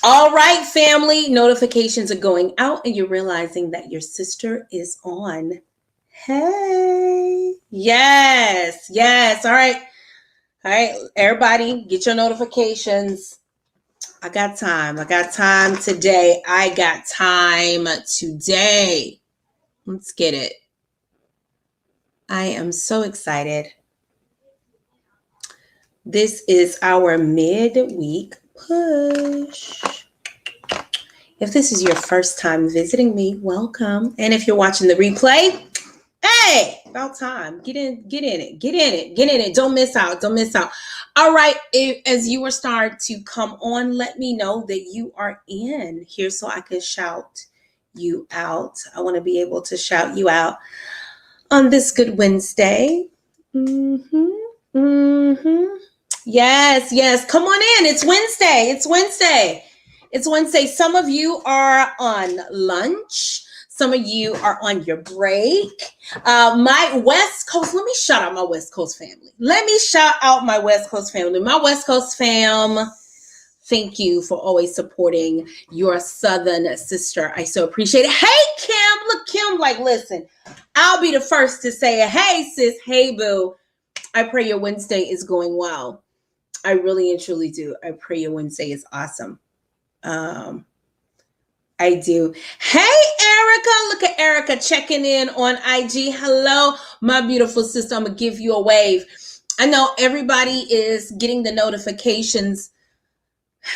All right, family, notifications are going out and you're realizing that your sister is on. Hey. Yes, yes. All right. All right, everybody, get your notifications. I got time. I got time today. I got time today. Let's get it. I am so excited. This is our midweek push. If this is your first time visiting me, welcome. And if you're watching the replay, hey, about time. Get in it. Don't miss out. All right. As you are starting to come on, let me know that you are in here so I can shout you out. I want to be able to shout you out on this good Wednesday. Yes. Come on in. It's Wednesday. Some of you are on lunch. Some of you are on your break. My West Coast, let me shout out my West Coast family. My West Coast fam, thank you for always supporting your Southern sister. I so appreciate it. Hey, Kim, look, Kim, listen, I'll be the first to say, hey, sis, hey, boo. I pray your Wednesday is going well. I really and truly do. I pray your Wednesday is awesome. I do. Hey, Erica. Look at Erica checking in on IG. Hello, my beautiful sister. I'm going to give you a wave. I know everybody is getting the notifications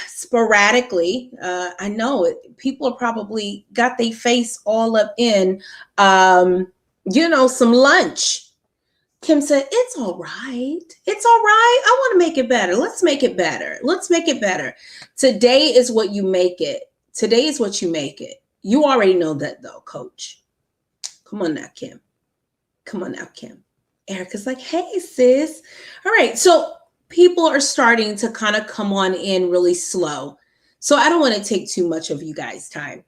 sporadically. I know it. People are probably got their face all up in, some lunch. Kim said, it's all right. I want to make it better. Let's make it better. Today is what you make it. You already know that though, coach. Come on now, Kim. Erica's like, hey, sis. All right. So people are starting to kind of come on in really slow. So I don't want to take too much of you guys' time.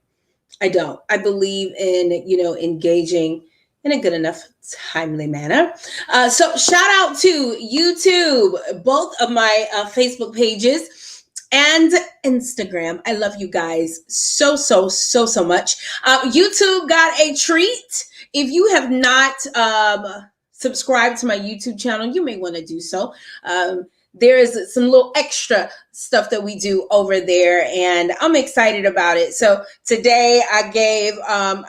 I don't. I believe in, engaging in a good enough timely manner. So shout out to YouTube, both of my Facebook pages and Instagram. I love you guys so much. YouTube got a treat. If you have not subscribed to my YouTube channel, you may want to do so. There is some little extra stuff that we do over there, and I'm excited about it. So today I gave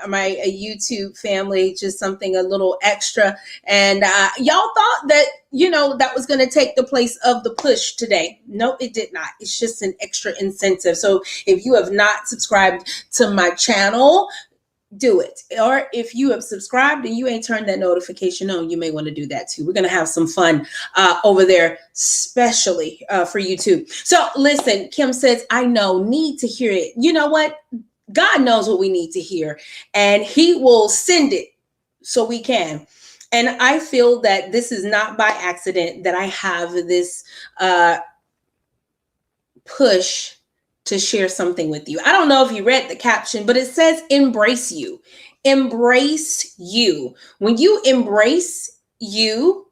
my YouTube family just something a little extra, and y'all thought that, that was going to take the place of the push today. No, it did not. It's just an extra incentive. So if you have not subscribed to my channel, do it. Or if you have subscribed and you ain't turned that notification on, you may want to do that too. We're going to have some fun over there, especially for YouTube. So listen, Kim says, I need to hear it. You know what? God knows what we need to hear, and he will send it so we can. And I feel that this is not by accident that I have this push to share something with you. I don't know if you read the caption, but it says embrace you. Embrace you. When you embrace you,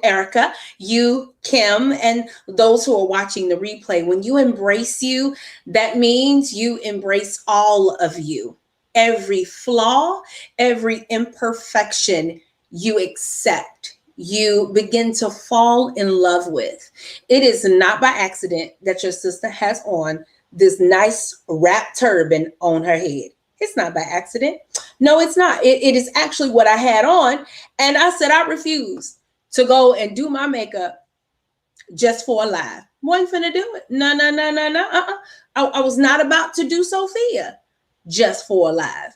Erica, you, Kim, and those who are watching the replay, when you embrace you, that means you embrace all of you. Every flaw, every imperfection you accept. You begin to fall in love with. It is not by accident that your sister has on this nice wrap turban on her head. It's not by accident. No, it's not. It is actually what I had on. And I said, I refuse to go and do my makeup just for a live. Wasn't finna do it. No. I was not about to do Sophia just for a live.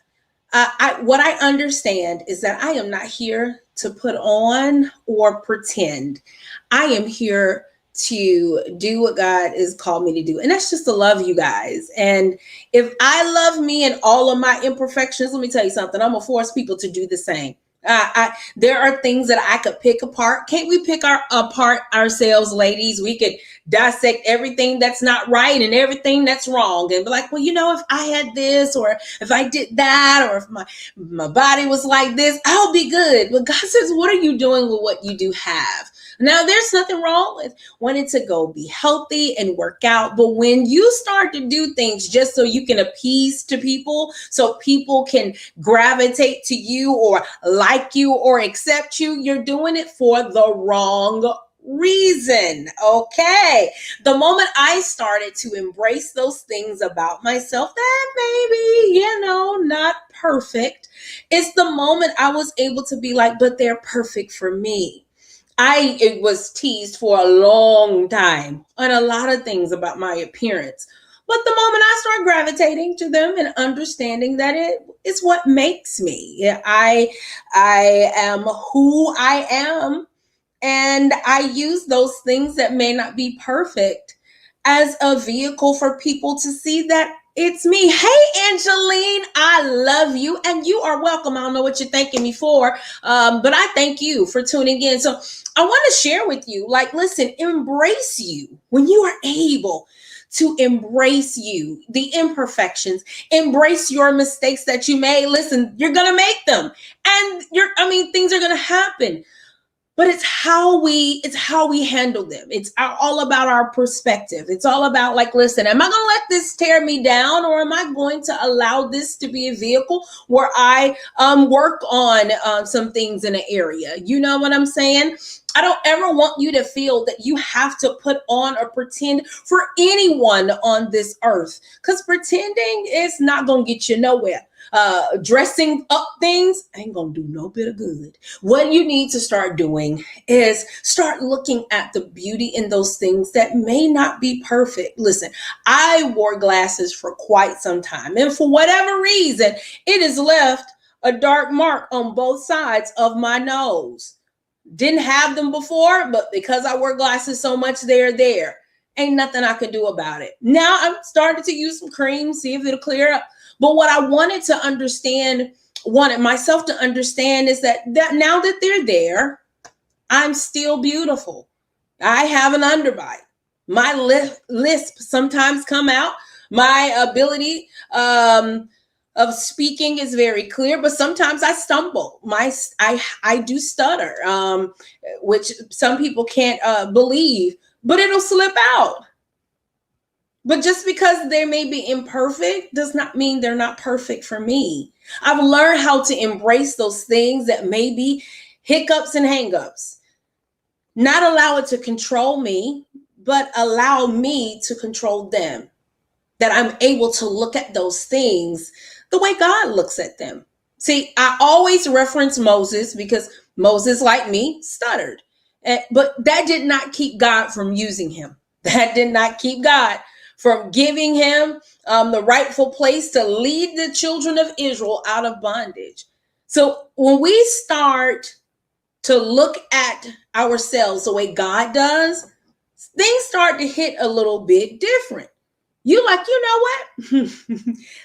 What I understand is that I am not here to put on or pretend. I am here to do what God has called me to do. And that's just to love you guys. And if I love me and all of my imperfections, let me tell you something, I'm gonna force people to do the same. There are things that I could pick apart. Can't we pick apart ourselves, ladies? We could dissect everything that's not right and everything that's wrong and be like, well, if I had this, or if I did that, or if my body was like this, I'll be good. But God says, what are you doing with what you do have? Now, there's nothing wrong with wanting to go be healthy and work out, but when you start to do things just so you can appease to people, so people can gravitate to you or like you or accept you, you're doing it for the wrong reason. Okay. The moment I started to embrace those things about myself that maybe, not perfect, it's the moment I was able to be like, but they're perfect for me. It was teased for a long time on a lot of things about my appearance. But the moment I start gravitating to them and understanding that it's what makes me. I am who I am. And I use those things that may not be perfect as a vehicle for people to see that it's me. Hey, Angeline, I love you and you are welcome. I don't know what you're thanking me for, but I thank you for tuning in. So I want to share with you, listen, embrace you when you are able to embrace you, the imperfections, embrace your mistakes that you made. Listen, you're going to make them and things are going to happen. But it's how we handle them. It's all about our perspective. It's all about listen, am I going to let this tear me down, or am I going to allow this to be a vehicle where I work on some things in an area? You know what I'm saying? I don't ever want you to feel that you have to put on or pretend for anyone on this earth, because pretending is not going to get you nowhere. Dressing up things ain't gonna do no bit of good. What you need to start doing is start looking at the beauty in those things that may not be perfect. Listen, I wore glasses for quite some time, and for whatever reason, it has left a dark mark on both sides of my nose. Didn't have them before, but because I wear glasses so much, they're there. Ain't nothing I can do about it. Now I'm starting to use some cream, see if it'll clear up. But what I wanted myself to understand is that now that they're there, I'm still beautiful. I have an underbite. My lisp sometimes come out. My ability of speaking is very clear, but sometimes I stumble. I do stutter, which some people can't believe, but it'll slip out. But just because they may be imperfect does not mean they're not perfect for me. I've learned how to embrace those things that may be hiccups and hangups. Not allow it to control me, but allow me to control them. That I'm able to look at those things the way God looks at them. See, I always reference Moses because Moses, like me, stuttered. But that did not keep God from using him. That did not keep God from giving him the rightful place to lead the children of Israel out of bondage. So when we start to look at ourselves the way God does, things start to hit a little bit different. You know what?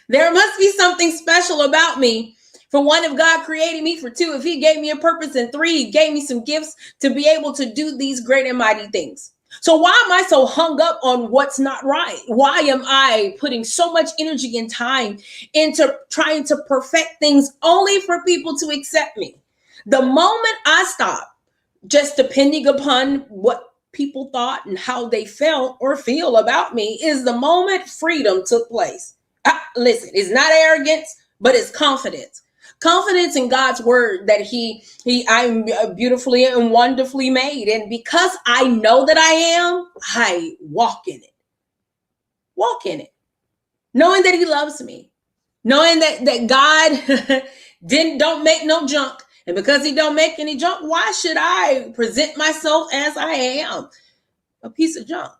There must be something special about me. For one, if God created me. For two, if he gave me a purpose. And three, he gave me some gifts to be able to do these great and mighty things. So why am I so hung up on what's not right? Why am I putting so much energy and time into trying to perfect things only for people to accept me? The moment I stop just depending upon what people thought and how they felt or feel about me is the moment freedom took place. Listen, it's not arrogance, but it's confidence. Confidence in God's word that I'm beautifully and wonderfully made. And because I know that I am, I walk in it. Walk in it. Knowing that he loves me. Knowing that God don't make no junk. And because he don't make any junk, why should I present myself as I am? A piece of junk.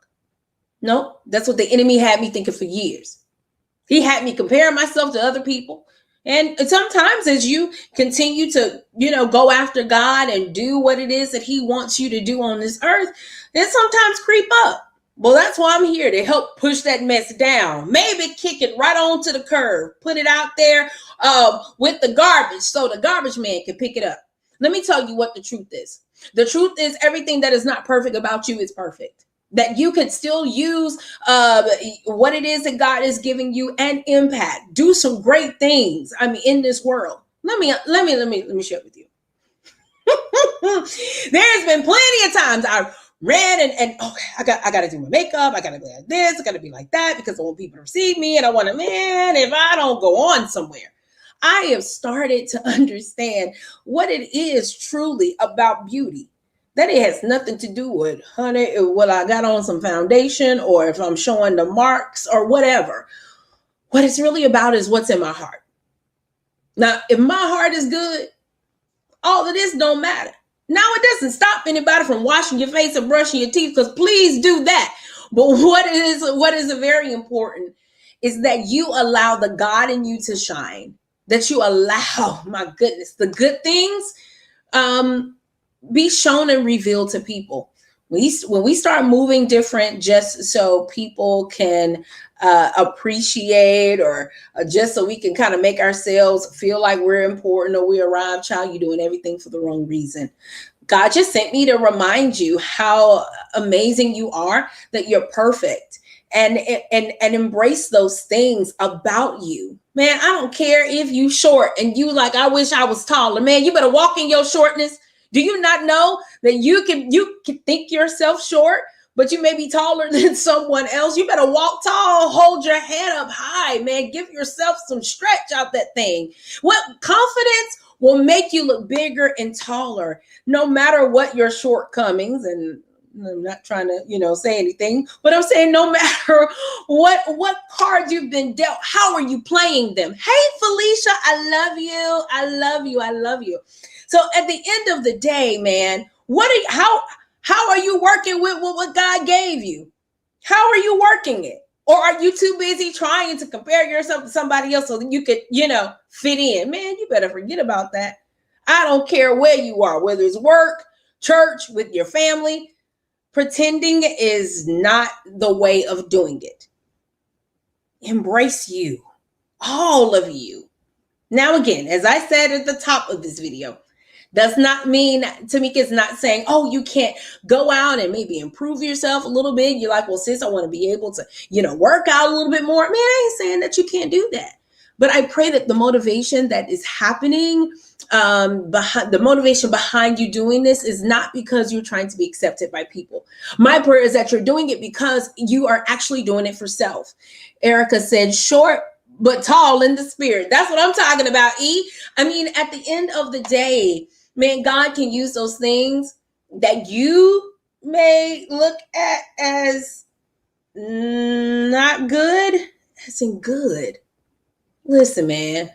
No, that's what the enemy had me thinking for years. He had me comparing myself to other people. And sometimes as you continue to, go after God and do what it is that he wants you to do on this earth, it sometimes creep up. Well, that's why I'm here to help push that mess down. Maybe kick it right onto the curb, put it out there with the garbage so the garbage man can pick it up. Let me tell you what the truth is. The truth is everything that is not perfect about you is perfect. That you can still use what it is that God is giving you and impact. Do some great things. In this world. Let me share with you. There's been plenty of times I ran and okay, I got to do my makeup. I got to be like this. I got to be like that because I want people to receive me. And I want to, man, if I don't go on somewhere, I have started to understand what it is truly about beauty. That it has nothing to do with, honey, well, I got on some foundation or if I'm showing the marks or whatever. What it's really about is what's in my heart. Now, if my heart is good, all of this don't matter. Now, it doesn't stop anybody from washing your face and brushing your teeth, because please do that. But what is very important is that you allow the God in you to shine, that you allow, my goodness, the good things be shown and revealed to people. When we start moving different just so people can appreciate or just so we can kind of make ourselves feel like we're important or we arrived, child, you're doing everything for the wrong reason. God just sent me to remind you how amazing you are, that you're perfect, and embrace those things about you. Man, I don't care if you short and you like, I wish I was taller. Man, you better walk in your shortness. Do you not know that you can think yourself short, but you may be taller than someone else? You better walk tall, hold your head up high, man. Give yourself some stretch out that thing. What confidence will make you look bigger and taller, no matter what your shortcomings. And I'm not trying to, say anything, but I'm saying no matter what cards you've been dealt, how are you playing them? Hey, Felicia, I love you. I love you. I love you. So at the end of the day, man, how are you working with what God gave you? How are you working it? Or are you too busy trying to compare yourself to somebody else so that you could, fit in? Man, you better forget about that. I don't care where you are, whether it's work, church, with your family. Pretending is not the way of doing it. Embrace you, all of you. Now, again, as I said at the top of this video, does not mean, Tamika is not saying, oh, you can't go out and maybe improve yourself a little bit. You're like, well, sis, I want to be able to, work out a little bit more. Man, I ain't saying that you can't do that. But I pray that the motivation that is happening, behind the motivation behind you doing this is not because you're trying to be accepted by people. My prayer is that you're doing it because you are actually doing it for self. Erica said, short but tall in the spirit. That's what I'm talking about, E. I mean, at the end of the day, man, God can use those things that you may look at as not good as in good. Listen, man,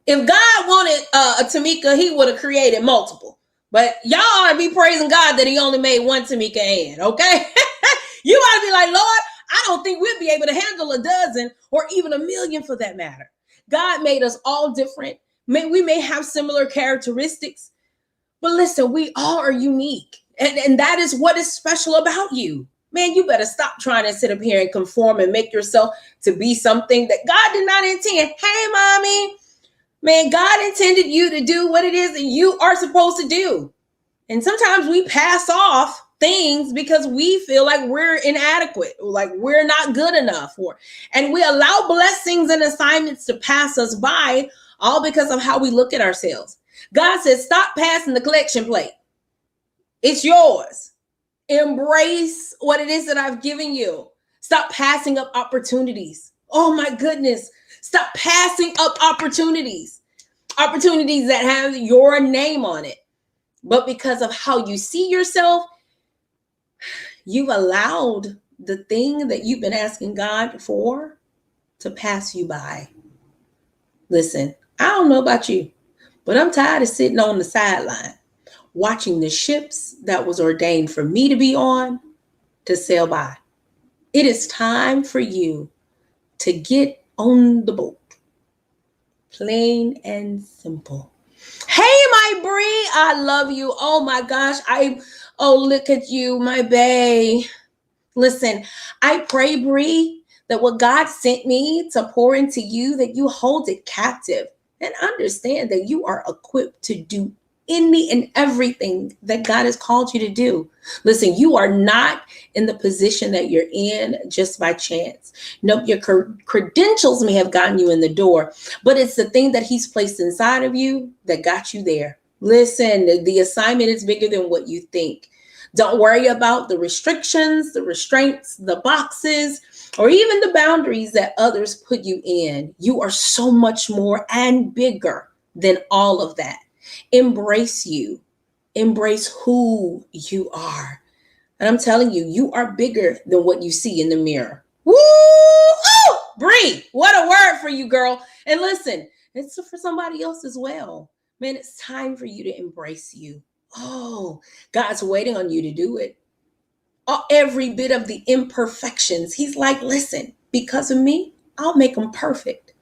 if God wanted a Tamika, he would have created multiple. But y'all ought to be praising God that he only made one Tamika Ann, okay? You ought to be like, Lord, I don't think we'll be able to handle a dozen or even a million for that matter. God made us all different. We may have similar characteristics, but listen, we all are unique. And that is what is special about you. Man, you better stop trying to sit up here and conform and make yourself to be something that God did not intend. Hey, mommy, man, God intended you to do what it is that you are supposed to do. And sometimes we pass off things because we feel like we're inadequate, or like we're not good enough, and we allow blessings and assignments to pass us by, all because of how we look at ourselves. God says, stop passing the collection plate. It's yours. Embrace what it is that I've given you. Stop passing up opportunities. Oh my goodness. Stop passing up opportunities that have your name on it. But because of how you see yourself, you've allowed the thing that you've been asking God for to pass you by. Listen, I don't know about you, but I'm tired of sitting on the sideline watching the ships that was ordained for me to be on to sail by. It is time for you to get on the boat. Plain and simple. Hey, my Bree, I love you. Oh my gosh. Look at you, my bae. Listen, I pray, Bree, that what God sent me to pour into you, that you hold it captive and understand that you are equipped to do any and everything that God has called you to do. Listen, you are not in the position that you're in just by chance. Nope, your credentials may have gotten you in the door, but it's the thing that he's placed inside of you that got you there. Listen, the assignment is bigger than what you think. Don't worry about the restrictions, the restraints, the boxes, or even the boundaries that others put you in. You are so much more and bigger than all of that. Embrace you. Embrace who you are. And I'm telling you, you are bigger than what you see in the mirror. Woo! Oh, Bree, what a word for you, girl. And listen, it's for somebody else as well. Man, it's time for you to embrace you. Oh, God's waiting on you to do it. Every bit of the imperfections. He's like, listen, because of me, I'll make them perfect.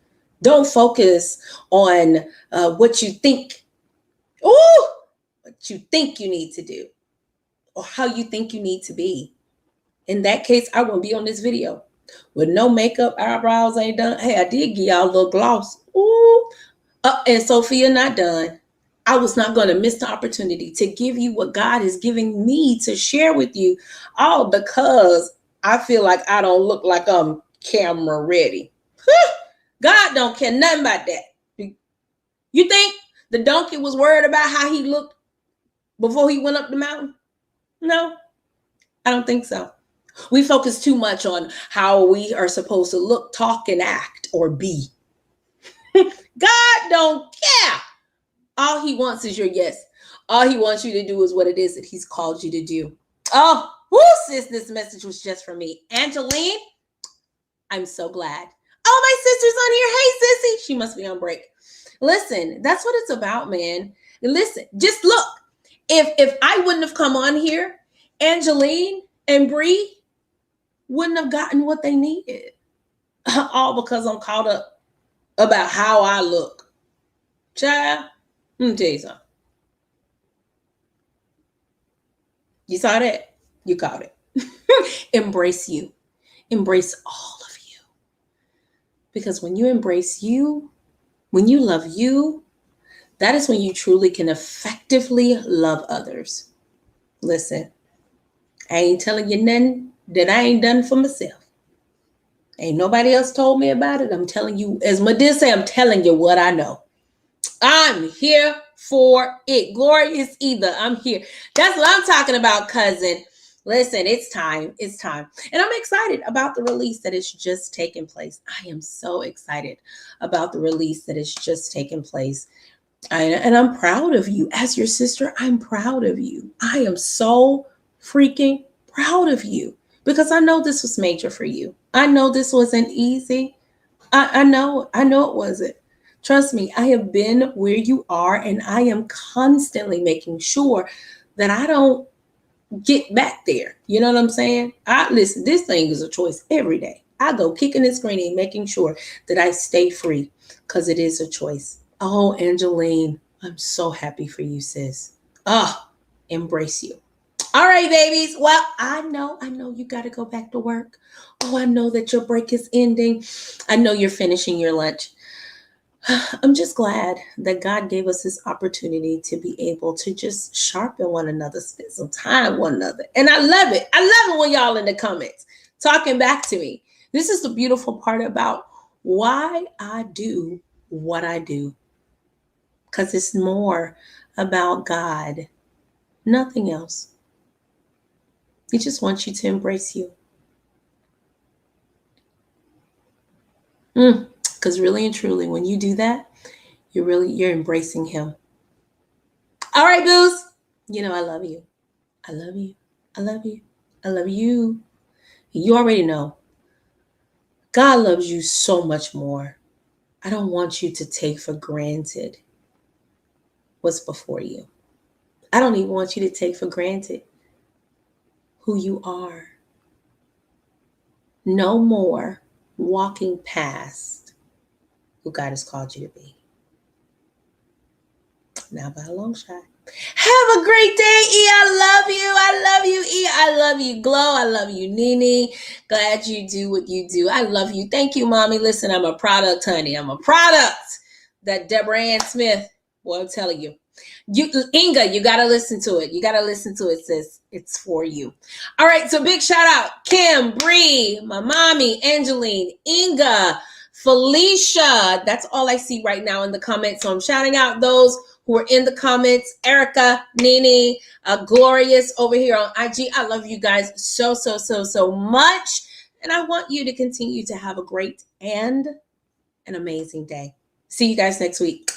Don't focus on what you think. Oh, what you think you need to do or how you think you need to be. In that case, I wouldn't be on this video. With no makeup, eyebrows ain't done. Hey, I did give y'all a little gloss. Ooh. And Sophia not done. I was not going to miss the opportunity to give you what God is giving me to share with you, all because I feel like I don't look like I'm camera ready. God don't care nothing about that. You think the donkey was worried about how he looked before he went up the mountain? No, I don't think so. We focus too much on how we are supposed to look, talk, and act or be. God don't care. All he wants is your yes. All he wants you to do is what it is that he's called you to do. Oh, whoo, sis, this message was just for me. Angeline, I'm so glad. Oh, my sister's on here. Hey, sissy. She must be on break. Listen, that's what it's about, man. Listen, just look. If I wouldn't have come on here, Angeline and Bree wouldn't have gotten what they needed. All because I'm caught up about how I look. Child, let me tell you something. You saw that? You caught it. Embrace you. Embrace all of you. Because when you embrace you, when you love you, that is when you truly can effectively love others. Listen, I ain't telling you nothing that I ain't done for myself. Ain't nobody else told me about it. I'm telling you, as Medea say, I'm telling you what I know. I'm here for it. Glory is either. I'm here. That's what I'm talking about, cousin. Listen, it's time. It's time. And I'm excited about the release that is just taking place. I am so excited about the release that is just taking place. And I'm proud of you. As your sister, I'm proud of you. I am so freaking proud of you because I know this was major for you. I know this wasn't easy. I know it wasn't. Trust me, I have been where you are, and I am constantly making sure that I don't get back there. You know what I'm saying? Listen, this thing is a choice every day. I go kicking and screaming, making sure that I stay free because it is a choice. Oh, Angeline, I'm so happy for you, sis. Embrace you. All right, babies. Well, I know you got to go back to work. Oh, I know that your break is ending. I know you're finishing your lunch. I'm just glad that God gave us this opportunity to be able to just sharpen one another, spend some time with one another. And I love it. I love it when y'all in the comments talking back to me. This is the beautiful part about why I do what I do. Because it's more about God, nothing else. He just wants you to embrace you. Because really and truly, when you do that, you're embracing him. All right, boos. You know I love you. I love you. I love you. I love you. You already know. God loves you so much more. I don't want you to take for granted what's before you. I don't even want you to take for granted who you are. No more walking past who God has called you to be. Not by a long shot. Have a great day, E. I love you. I love you, E. I love you, Glow. I love you, Nene. Glad you do what you do. I love you. Thank you, Mommy. Listen, I'm a product, honey. I'm a product. That Deborah Ann Smith, boy, I'm telling you. Inga, you got to listen to it. You got to listen to it, sis. It's for you. All right, so big shout out. Kim, Bree, my mommy, Angeline, Inga, Felicia. That's all I see right now in the comments. So I'm shouting out those who are in the comments. Erica, Nene, Glorious over here on IG. I love you guys so, so, so, so much. And I want you to continue to have a great and an amazing day. See you guys next week.